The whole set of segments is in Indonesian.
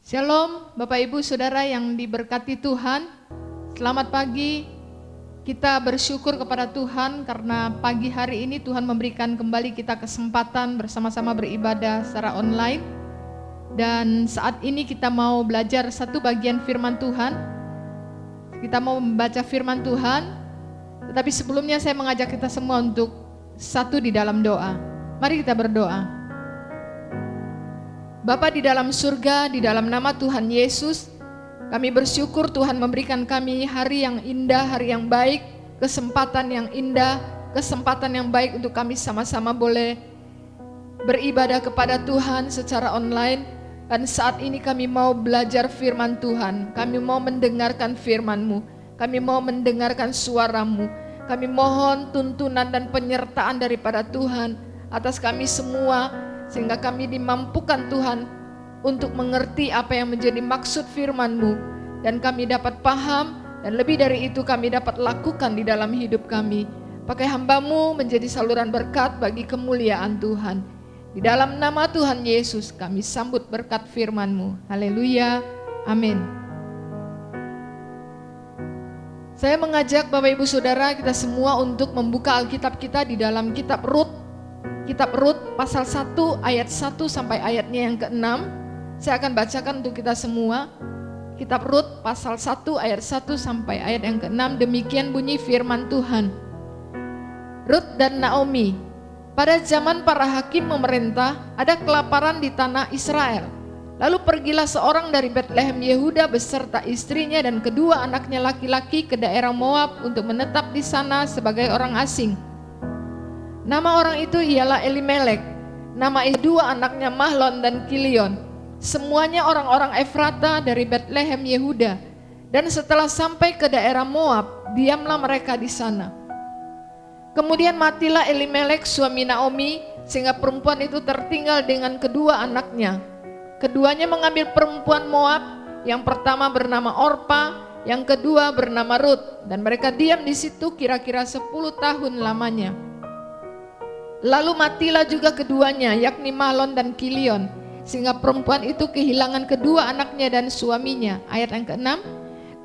Shalom Bapak Ibu Saudara yang diberkati Tuhan. Selamat pagi. Kita bersyukur kepada Tuhan karena pagi hari ini Tuhan memberikan kembali kita kesempatan bersama-sama beribadah secara online. Dan saat ini kita mau belajar satu bagian firman Tuhan. Kita mau membaca firman Tuhan. Tetapi sebelumnya saya mengajak kita semua untuk satu di dalam doa. Mari kita berdoa. Bapa di dalam surga, di dalam nama Tuhan Yesus, kami bersyukur Tuhan memberikan kami hari yang indah, hari yang baik, kesempatan yang indah, kesempatan yang baik untuk kami sama-sama boleh beribadah kepada Tuhan secara online. Dan saat ini kami mau belajar firman Tuhan, kami mau mendengarkan firman-Mu, kami mau mendengarkan suara-Mu. Kami mohon tuntunan dan penyertaan daripada Tuhan atas kami semua, sehingga kami dimampukan Tuhan untuk mengerti apa yang menjadi maksud firman-Mu, dan kami dapat paham, dan lebih dari itu kami dapat lakukan di dalam hidup kami. Pakai hamba-Mu menjadi saluran berkat bagi kemuliaan Tuhan. Di dalam nama Tuhan Yesus kami sambut berkat firman-Mu. Haleluya, amin. Saya mengajak Bapak Ibu Saudara kita semua untuk membuka Alkitab kita di dalam kitab Rut. Kitab Rut pasal 1 ayat 1 sampai ayatnya yang ke-6. Saya akan bacakan untuk kita semua. Kitab Rut pasal 1 ayat 1 sampai ayat yang ke-6. Demikian bunyi firman Tuhan. Rut dan Naomi. Pada zaman para hakim memerintah, ada kelaparan di tanah Israel. Lalu pergilah seorang dari Betlehem Yehuda beserta istrinya dan kedua anaknya laki-laki ke daerah Moab untuk menetap di sana sebagai orang asing. Nama orang itu ialah Elimelek. Nama dua anaknya Mahlon dan Kilion. Semuanya orang-orang Efrata dari Betlehem Yehuda. Dan setelah sampai ke daerah Moab, diamlah mereka di sana. Kemudian matilah Elimelek suami Naomi, sehingga perempuan itu tertinggal dengan kedua anaknya. Keduanya mengambil perempuan Moab, yang pertama bernama Orpa, yang kedua bernama Rut, dan mereka diam di situ kira-kira 10 tahun lamanya. Lalu matilah juga keduanya, yakni Mahlon dan Kilion, sehingga perempuan itu kehilangan kedua anaknya dan suaminya. Ayat yang ke-6,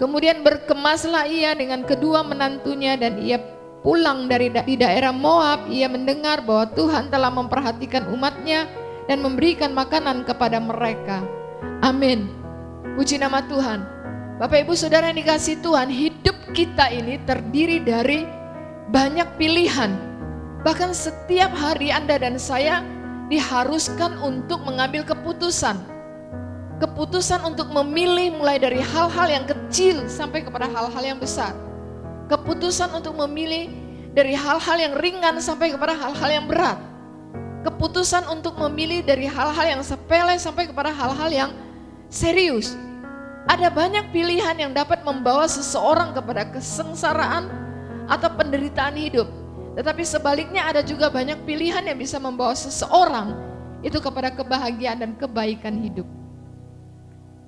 kemudian berkemaslah ia dengan kedua menantunya, dan ia pulang dari daerah Moab. Ia mendengar bahwa Tuhan telah memperhatikan umatnya dan memberikan makanan kepada mereka. Amin. Puji nama Tuhan. Bapak Ibu Saudara yang dikasihi Tuhan, hidup kita ini terdiri dari banyak pilihan. Bahkan setiap hari Anda dan saya diharuskan untuk mengambil keputusan. Keputusan untuk memilih mulai dari hal-hal yang kecil sampai kepada hal-hal yang besar. Keputusan untuk memilih dari hal-hal yang ringan sampai kepada hal-hal yang berat. Keputusan untuk memilih dari hal-hal yang sepele sampai kepada hal-hal yang serius. Ada banyak pilihan yang dapat membawa seseorang kepada kesengsaraan atau penderitaan hidup. Tetapi sebaliknya ada juga banyak pilihan yang bisa membawa seseorang itu kepada kebahagiaan dan kebaikan hidup.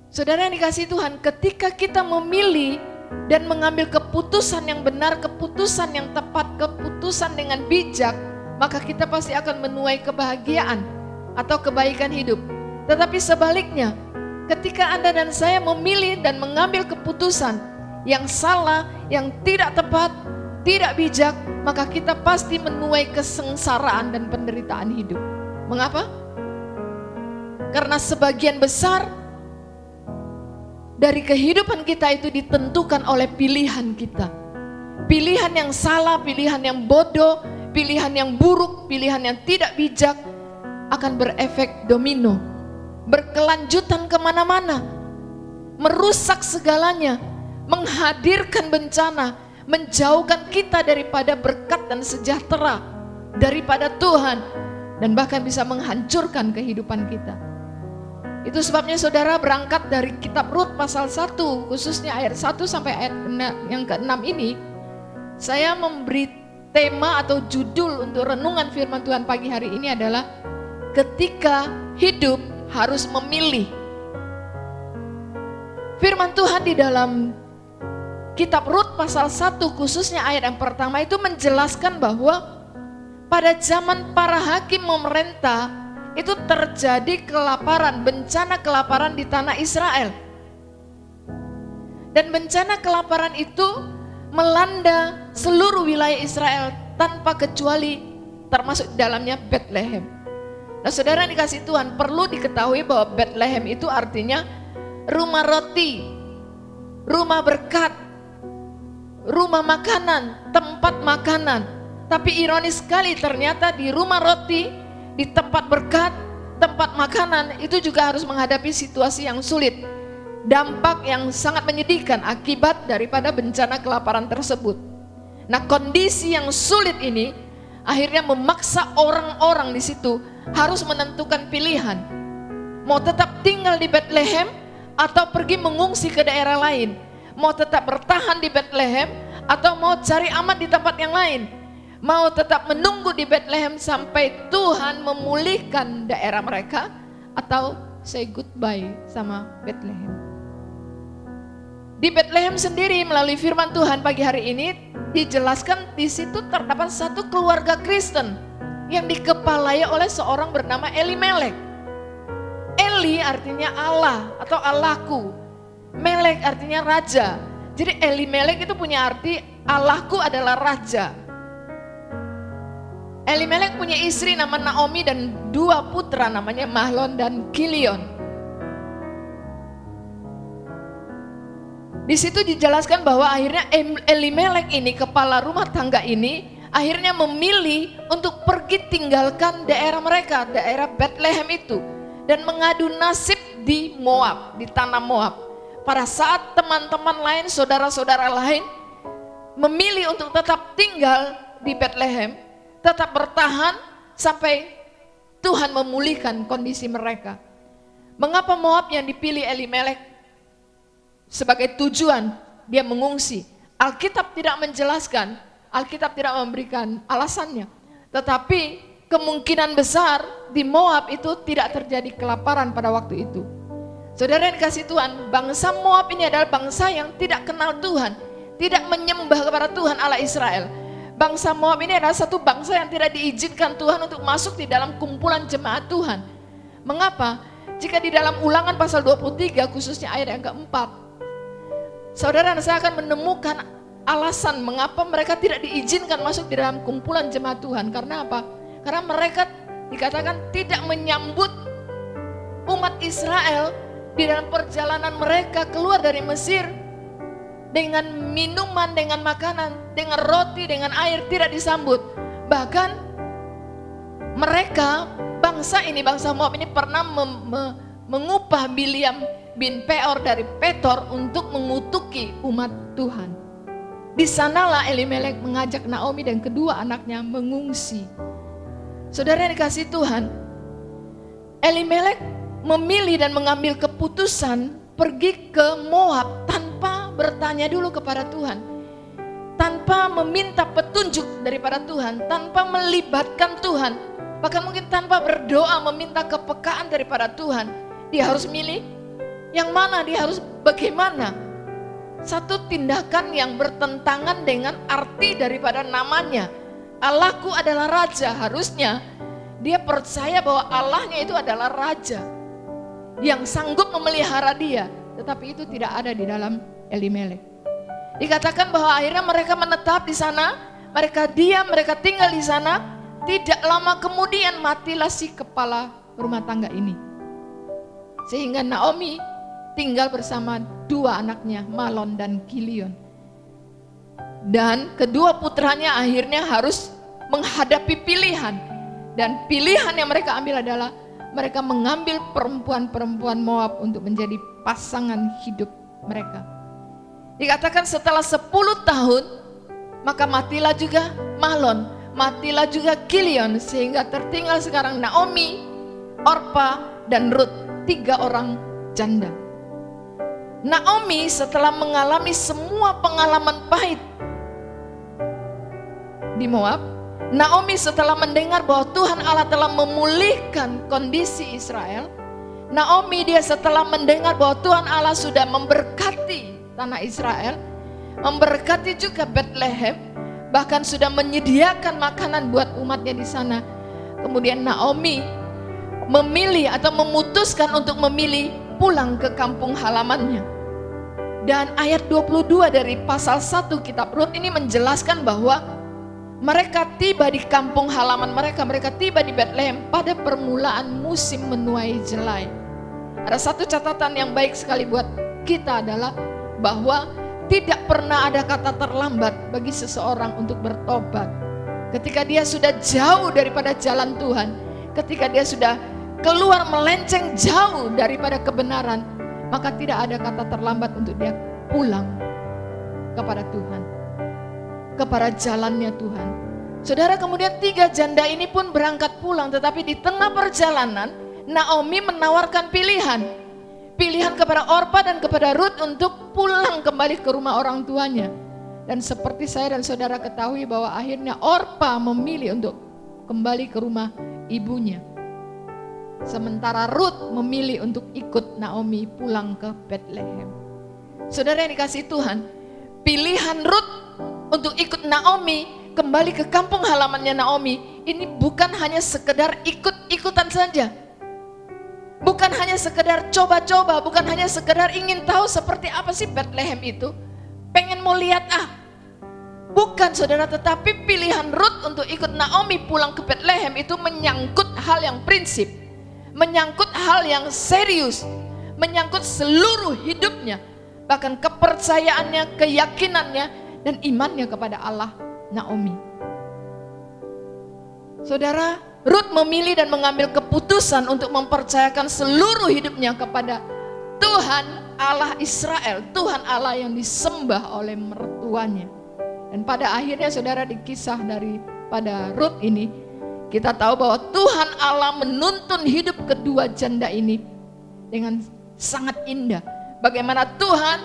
Saudara yang dikasihi Tuhan, ketika kita memilih dan mengambil keputusan yang benar, keputusan yang tepat, keputusan dengan bijak, maka kita pasti akan menuai kebahagiaan atau kebaikan hidup. Tetapi sebaliknya, ketika Anda dan saya memilih dan mengambil keputusan yang salah, yang tidak tepat, tidak bijak, maka kita pasti menuai kesengsaraan dan penderitaan hidup. Mengapa? Karena sebagian besar dari kehidupan kita itu ditentukan oleh pilihan kita. Pilihan yang salah, pilihan yang bodoh, pilihan yang buruk, pilihan yang tidak bijak akan berefek domino, berkelanjutan kemana-mana, merusak segalanya, menghadirkan bencana, menjauhkan kita daripada berkat dan sejahtera daripada Tuhan, dan bahkan bisa menghancurkan kehidupan kita. Itu sebabnya saudara berangkat dari kitab Rut pasal 1, khususnya ayat 1 sampai ayat yang ke-6 ini, saya memberi tema atau judul untuk renungan firman Tuhan pagi hari ini adalah ketika hidup harus memilih. Firman Tuhan di dalam kitab Rut pasal 1 khususnya ayat yang pertama itu menjelaskan bahwa pada zaman para hakim memerintah, itu terjadi kelaparan, bencana kelaparan di tanah Israel. Dan bencana kelaparan itu melanda seluruh wilayah Israel tanpa kecuali, termasuk dalamnya Bethlehem. Nah saudara dikasih Tuhan, perlu diketahui bahwa Bethlehem itu artinya rumah roti, rumah berkat, rumah makanan, tempat makanan. Tapi ironis sekali ternyata di rumah roti, di tempat berkat, tempat makanan itu juga harus menghadapi situasi yang sulit. Dampak yang sangat menyedihkan akibat daripada bencana kelaparan tersebut. Nah kondisi yang sulit ini akhirnya memaksa orang-orang di situ harus menentukan pilihan. Mau tetap tinggal di Bethlehem atau pergi mengungsi ke daerah lain. Mau tetap bertahan di Bethlehem atau mau cari aman di tempat yang lain. Mau tetap menunggu di Bethlehem sampai Tuhan memulihkan daerah mereka, atau say goodbye sama Bethlehem. Di Bethlehem sendiri melalui firman Tuhan pagi hari ini dijelaskan di situ terdapat satu keluarga Kristen yang dikepalai oleh seorang bernama Elimelek. Eli artinya Allah atau Allahku. Melek artinya raja. Jadi Elimelek itu punya arti Allahku adalah raja. Elimelek punya istri nama Naomi dan 2 putra namanya Mahlon dan Kilion. Di situ dijelaskan bahwa akhirnya Elimelek ini, kepala rumah tangga ini, akhirnya memilih untuk pergi tinggalkan daerah mereka, daerah Bethlehem itu, dan mengadu nasib di Moab, di tanah Moab. Pada saat teman-teman lain, saudara-saudara lain memilih untuk tetap tinggal di Bethlehem, tetap bertahan sampai Tuhan memulihkan kondisi mereka. Mengapa Moab yang dipilih Elimelek sebagai tujuan dia mengungsi? Alkitab tidak menjelaskan, Alkitab tidak memberikan alasannya. Tetapi kemungkinan besar di Moab itu tidak terjadi kelaparan pada waktu itu. Saudara yang dikasih Tuhan, bangsa Moab ini adalah bangsa yang tidak kenal Tuhan, tidak menyembah kepada Tuhan Allah Israel. Bangsa Moab ini adalah satu bangsa yang tidak diizinkan Tuhan untuk masuk di dalam kumpulan jemaat Tuhan. Mengapa? Jika di dalam Ulangan pasal 23 khususnya ayat yang keempat, saudara dan saya akan menemukan alasan mengapa mereka tidak diizinkan masuk di dalam kumpulan jemaat Tuhan. Karena apa? Karena mereka dikatakan tidak menyambut umat Israel di dalam perjalanan mereka keluar dari Mesir dengan minuman, dengan makanan, dengan roti, dengan air, tidak disambut. Bahkan mereka, bangsa ini, bangsa Moab ini pernah mengupah Bileam bin Peor dari Petor untuk mengutuki umat Tuhan. Di sanalah Elimelek mengajak Naomi dan kedua anaknya mengungsi. Saudara yang dikasih Tuhan, Elimelek memilih dan mengambil keputusan pergi ke Moab tanpa bertanya dulu kepada Tuhan, tanpa meminta petunjuk daripada Tuhan, tanpa melibatkan Tuhan, bahkan mungkin tanpa berdoa meminta kepekaan daripada Tuhan. Dia harus milih yang mana, dia harus bagaimana. Satu tindakan yang bertentangan dengan arti daripada namanya. Allahku adalah raja, harusnya dia percaya bahwa Allahnya itu adalah raja yang sanggup memelihara dia, tetapi itu tidak ada di dalam Elimelek. Dikatakan bahwa akhirnya mereka menetap di sana, mereka diam, mereka tinggal di sana. Tidak lama kemudian matilah si kepala rumah tangga ini. Sehingga Naomi tinggal bersama 2 anaknya, Mahlon dan Kilion. Dan kedua putranya akhirnya harus menghadapi pilihan. Dan pilihan yang mereka ambil adalah mereka mengambil perempuan-perempuan Moab untuk menjadi pasangan hidup mereka. Dikatakan setelah 10 tahun, maka matilah juga Mahlon, matilah juga Kilion, sehingga tertinggal sekarang Naomi, Orpa, dan Rut, 3 orang janda. Naomi setelah mengalami semua pengalaman pahit di Moab, Naomi setelah mendengar bahwa Tuhan Allah telah memulihkan kondisi Israel, Naomi dia setelah mendengar bahwa Tuhan Allah sudah memberkati tanah Israel, memberkati juga Bethlehem, bahkan sudah menyediakan makanan buat umatnya di sana. Kemudian Naomi memilih atau memutuskan untuk memilih pulang ke kampung halamannya. Dan ayat 22 dari pasal 1 kitab Rut ini menjelaskan bahwa mereka tiba di kampung halaman mereka tiba di Bethlehem pada permulaan musim menuai jelai. Ada satu catatan yang baik sekali buat kita adalah bahwa tidak pernah ada kata terlambat bagi seseorang untuk bertobat. Ketika dia sudah jauh daripada jalan Tuhan, ketika dia sudah keluar melenceng jauh daripada kebenaran, maka tidak ada kata terlambat untuk dia pulang kepada Tuhan, kepada jalannya Tuhan. Saudara, kemudian 3 janda ini pun berangkat pulang, tetapi di tengah perjalanan Naomi menawarkan pilihan kepada Orpa dan kepada Rut untuk pulang kembali ke rumah orang tuanya. Dan seperti saya dan saudara ketahui bahwa akhirnya Orpa memilih untuk kembali ke rumah ibunya, sementara Rut memilih untuk ikut Naomi pulang ke Bethlehem. Saudara yang dikasihi Tuhan, pilihan Rut untuk ikut Naomi kembali ke kampung halamannya Naomi ini bukan hanya sekedar ikut-ikutan saja, bukan hanya sekedar coba-coba, bukan hanya sekedar ingin tahu seperti apa sih Bethlehem itu, pengen mau lihat bukan saudara. Tetapi pilihan Rut untuk ikut Naomi pulang ke Bethlehem itu menyangkut hal yang prinsip, menyangkut hal yang serius, menyangkut seluruh hidupnya, bahkan kepercayaannya, keyakinannya, dan imannya kepada Allah Naomi. Saudara, Rut memilih dan mengambil keputusan untuk mempercayakan seluruh hidupnya kepada Tuhan Allah Israel, Tuhan Allah yang disembah oleh mertuanya. Dan pada akhirnya saudara, di kisah daripada Rut ini, kita tahu bahwa Tuhan Allah menuntun hidup kedua janda ini dengan sangat indah. Bagaimana Tuhan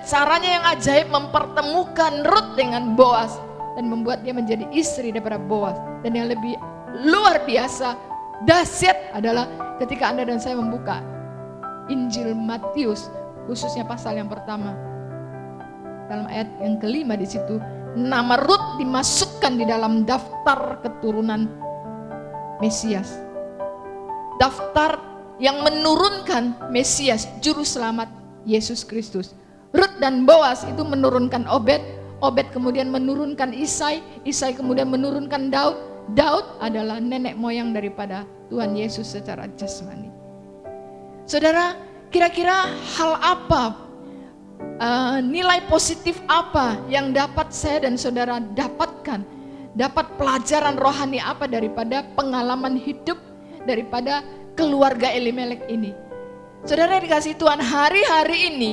caranya yang ajaib mempertemukan Rut dengan Boaz dan membuat dia menjadi istri daripada Boaz. Dan yang lebih luar biasa dahsyat adalah ketika Anda dan saya membuka Injil Matius, khususnya pasal yang pertama, dalam ayat yang kelima di situ, nama Rut dimasukkan di dalam daftar keturunan Mesias, daftar yang menurunkan Mesias, juru selamat Yesus Kristus. Rut dan Boaz itu menurunkan Obed, Obed kemudian menurunkan Isai, Isai kemudian menurunkan Daud, Daud adalah nenek moyang daripada Tuhan Yesus secara jasmani. Saudara, kira-kira hal apa, nilai positif apa yang dapat saya dan saudara dapatkan, dapat pelajaran rohani apa daripada pengalaman hidup daripada keluarga Elimelek ini? Saudara dikasih Tuhan, hari-hari ini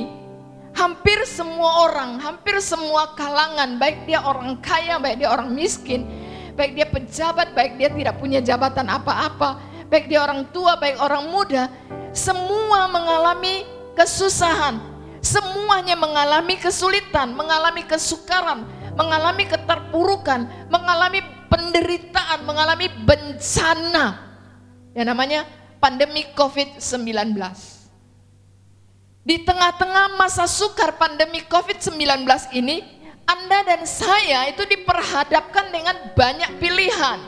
hampir semua orang, hampir semua kalangan, baik dia orang kaya, baik dia orang miskin, baik dia pejabat, baik dia tidak punya jabatan apa-apa, baik dia orang tua, baik orang muda, semua mengalami kesusahan, semuanya mengalami kesulitan, mengalami kesukaran, mengalami keterpurukan, mengalami penderitaan, mengalami bencana yang namanya pandemi COVID-19. Di tengah-tengah masa sukar pandemi COVID-19 ini, Anda dan saya itu diperhadapkan dengan banyak pilihan.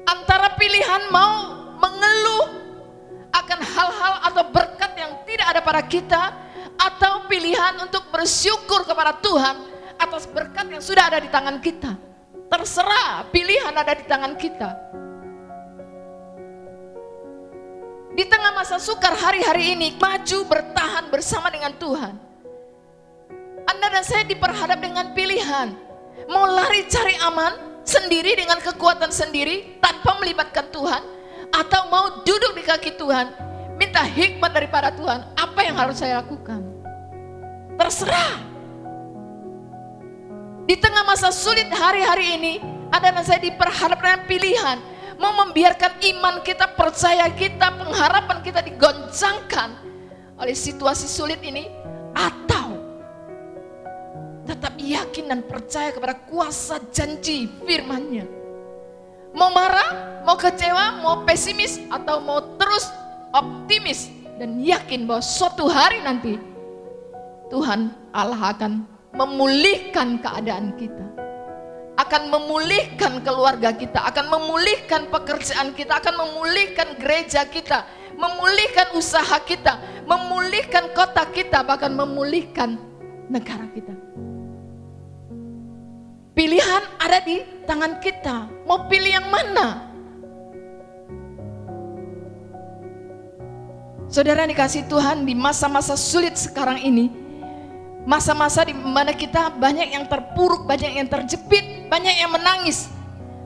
Antara pilihan mau mengeluh akan hal-hal atau berkat yang tidak ada pada kita, atau pilihan untuk bersyukur kepada Tuhan atas berkat yang sudah ada di tangan kita. Terserah, pilihan ada di tangan kita. Di tengah masa sukar hari-hari ini, maju bertahan bersama dengan Tuhan. Anda dan saya diperhadap dengan pilihan, mau lari cari aman sendiri dengan kekuatan sendiri tanpa melibatkan Tuhan, atau mau duduk di kaki Tuhan, minta hikmat daripada Tuhan, apa yang harus saya lakukan? Terserah. Di tengah masa sulit hari-hari ini, Anda dan saya diperhadap dengan pilihan, mau membiarkan iman kita, percaya kita, pengharapan kita digoncangkan oleh situasi sulit ini, atau tetap yakin dan percaya kepada kuasa janji firman-Nya. Mau marah, mau kecewa, mau pesimis, atau mau terus optimis dan yakin bahwa suatu hari nanti Tuhan Allah akan memulihkan keadaan kita, akan memulihkan keluarga kita, akan memulihkan pekerjaan kita, akan memulihkan gereja kita, memulihkan usaha kita, memulihkan kota kita, bahkan memulihkan negara kita. Pilihan ada di tangan kita. Mau pilih yang mana? Saudara dikasih Tuhan, di masa-masa sulit sekarang ini, masa-masa di mana kita banyak yang terpuruk, banyak yang terjepit, banyak yang menangis.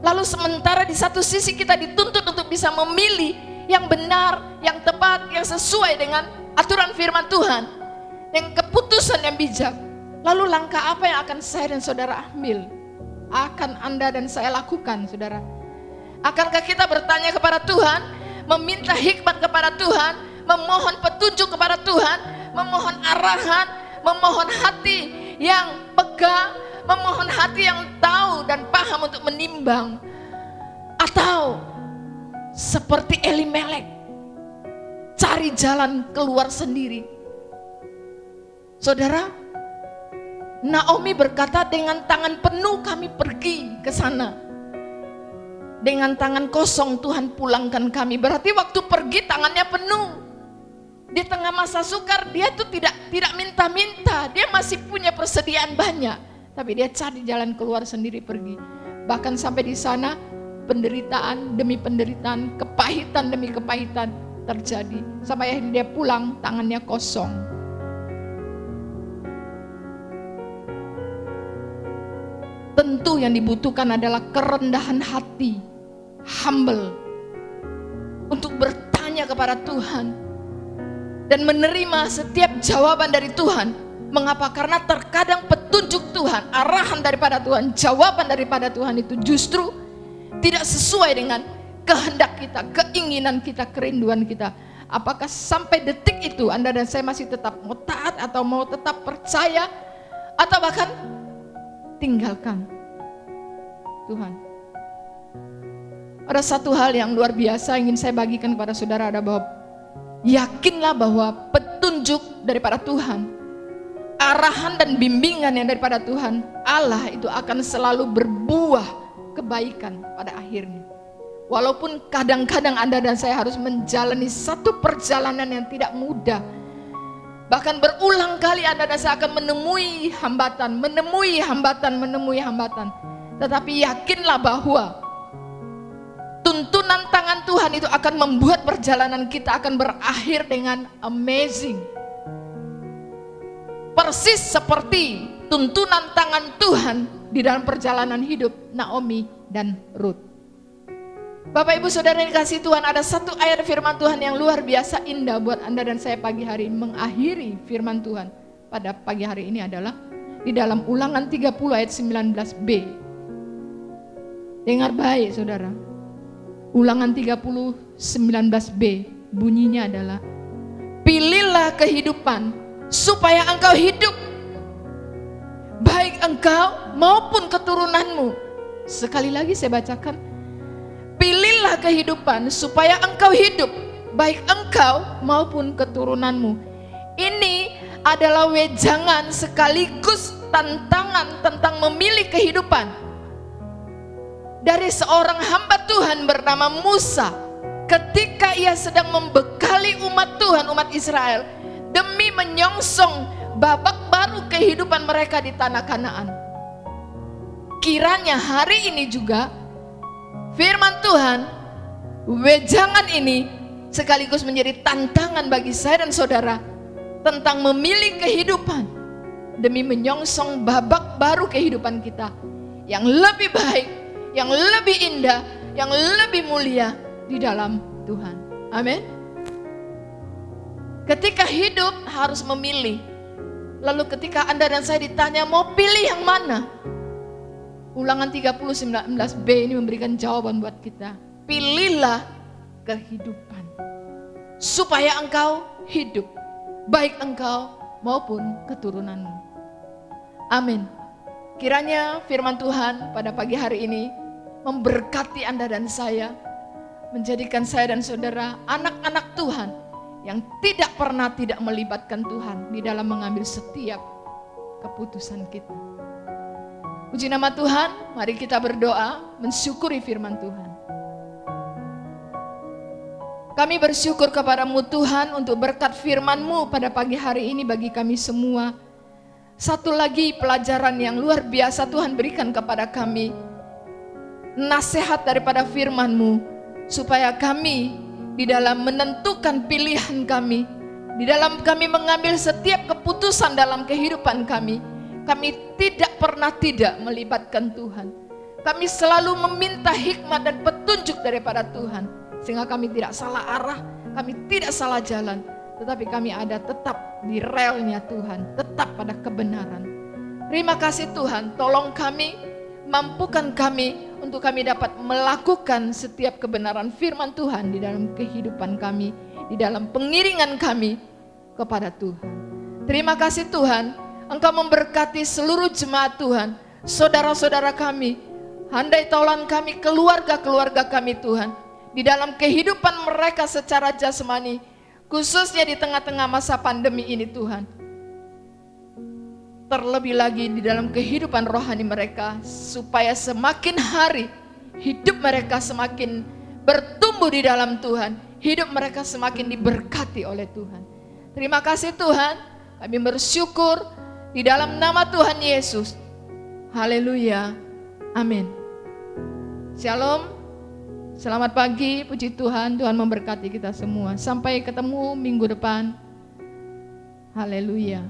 Lalu sementara di satu sisi kita dituntut untuk bisa memilih yang benar, yang tepat, yang sesuai dengan aturan firman Tuhan, yang keputusan yang bijak. Lalu langkah apa yang akan saya dan saudara ambil? Akan Anda dan saya lakukan, saudara? Akankah kita bertanya kepada Tuhan, meminta hikmat kepada Tuhan, memohon petunjuk kepada Tuhan, memohon arahan, memohon hati yang peka, memohon hati yang tahu dan paham untuk menimbang? Atau seperti Elimelek, cari jalan keluar sendiri? Saudara, Naomi berkata, dengan tangan penuh kami pergi ke sana, dengan tangan kosong Tuhan pulangkan kami. Berarti waktu pergi tangannya penuh. Di tengah masa sukar dia tuh tidak minta-minta, dia masih punya persediaan banyak, tapi dia cari jalan keluar sendiri pergi. Bahkan sampai di sana penderitaan demi penderitaan, kepahitan demi kepahitan terjadi, sampai akhirnya dia pulang tangannya kosong. Tentu yang dibutuhkan adalah kerendahan hati, humble, untuk bertanya kepada Tuhan dan menerima setiap jawaban dari Tuhan. Mengapa? Karena terkadang petunjuk Tuhan, arahan daripada Tuhan, jawaban daripada Tuhan itu justru tidak sesuai dengan kehendak kita, keinginan kita, kerinduan kita. Apakah sampai detik itu Anda dan saya masih tetap mau taat, atau mau tetap percaya, atau bahkan tinggalkan Tuhan? Ada satu hal yang luar biasa ingin saya bagikan kepada saudara, ada bahwa yakinlah bahwa petunjuk daripada Tuhan, arahan dan bimbingan yang daripada Tuhan Allah itu akan selalu berbuah kebaikan pada akhirnya. Walaupun kadang-kadang Anda dan saya harus menjalani satu perjalanan yang tidak mudah, bahkan berulang kali Anda dan saya akan menemui hambatan. Tetapi yakinlah bahwa tuntunan tangan Tuhan itu akan membuat perjalanan kita akan berakhir dengan amazing. Persis seperti tuntunan tangan Tuhan di dalam perjalanan hidup Naomi dan Ruth. Bapak Ibu Saudara yang dikasihi Tuhan, ada satu ayat firman Tuhan yang luar biasa indah buat Anda dan saya pagi hari ini. Mengakhiri firman Tuhan pada pagi hari ini adalah di dalam Ulangan 30 ayat 19b. Dengar baik saudara. Ulangan 30 19b bunyinya adalah, pilihlah kehidupan supaya engkau hidup, baik engkau maupun keturunanmu. Sekali lagi saya bacakan, pilihlah kehidupan supaya engkau hidup, baik engkau maupun keturunanmu. Ini adalah wejangan sekaligus tantangan tentang memilih kehidupan dari seorang hamba Tuhan bernama Musa ketika ia sedang membekali umat Tuhan, umat Israel, demi menyongsong babak baru kehidupan mereka di tanah Kanaan. Kiranya hari ini juga firman Tuhan, wejangan ini sekaligus menjadi tantangan bagi saya dan saudara tentang memilih kehidupan demi menyongsong babak baru kehidupan kita yang lebih baik, yang lebih indah, yang lebih mulia di dalam Tuhan. Amin. Ketika hidup harus memilih. Lalu ketika Anda dan saya ditanya mau pilih yang mana? Ulangan 30 19b ini memberikan jawaban buat kita. Pilihlah kehidupan supaya engkau hidup, baik engkau maupun keturunanmu. Amin. Kiranya firman Tuhan pada pagi hari ini memberkati Anda dan saya, menjadikan saya dan saudara anak-anak Tuhan yang tidak pernah tidak melibatkan Tuhan di dalam mengambil setiap keputusan kita. Puji nama Tuhan, mari kita berdoa mensyukuri firman Tuhan. Kami bersyukur kepadamu Tuhan untuk berkat firman-Mu pada pagi hari ini bagi kami semua. Satu lagi pelajaran yang luar biasa Tuhan berikan kepada kami. Nasihat daripada firman-Mu, supaya kami di dalam menentukan pilihan kami, di dalam kami mengambil setiap keputusan dalam kehidupan kami tidak pernah tidak melibatkan Tuhan. Kami selalu meminta hikmat dan petunjuk daripada Tuhan, sehingga kami tidak salah arah, kami tidak salah jalan, tetapi kami ada tetap di relnya Tuhan, tetap pada kebenaran. Terima kasih Tuhan, tolong kami, mampukan kami untuk kami dapat melakukan setiap kebenaran firman Tuhan di dalam kehidupan kami, di dalam pengiringan kami kepada Tuhan. Terima kasih Tuhan, Engkau memberkati seluruh jemaat Tuhan, saudara-saudara kami, handai taulan kami, keluarga-keluarga kami Tuhan, di dalam kehidupan mereka secara jasmani, khususnya di tengah-tengah masa pandemi ini Tuhan. Terlebih lagi di dalam kehidupan rohani mereka, supaya semakin hari hidup mereka semakin bertumbuh di dalam Tuhan, hidup mereka semakin diberkati oleh Tuhan. Terima kasih Tuhan, kami bersyukur di dalam nama Tuhan Yesus. Haleluya, amin. Shalom. Selamat pagi, puji Tuhan, Tuhan memberkati kita semua. Sampai ketemu minggu depan. Haleluya.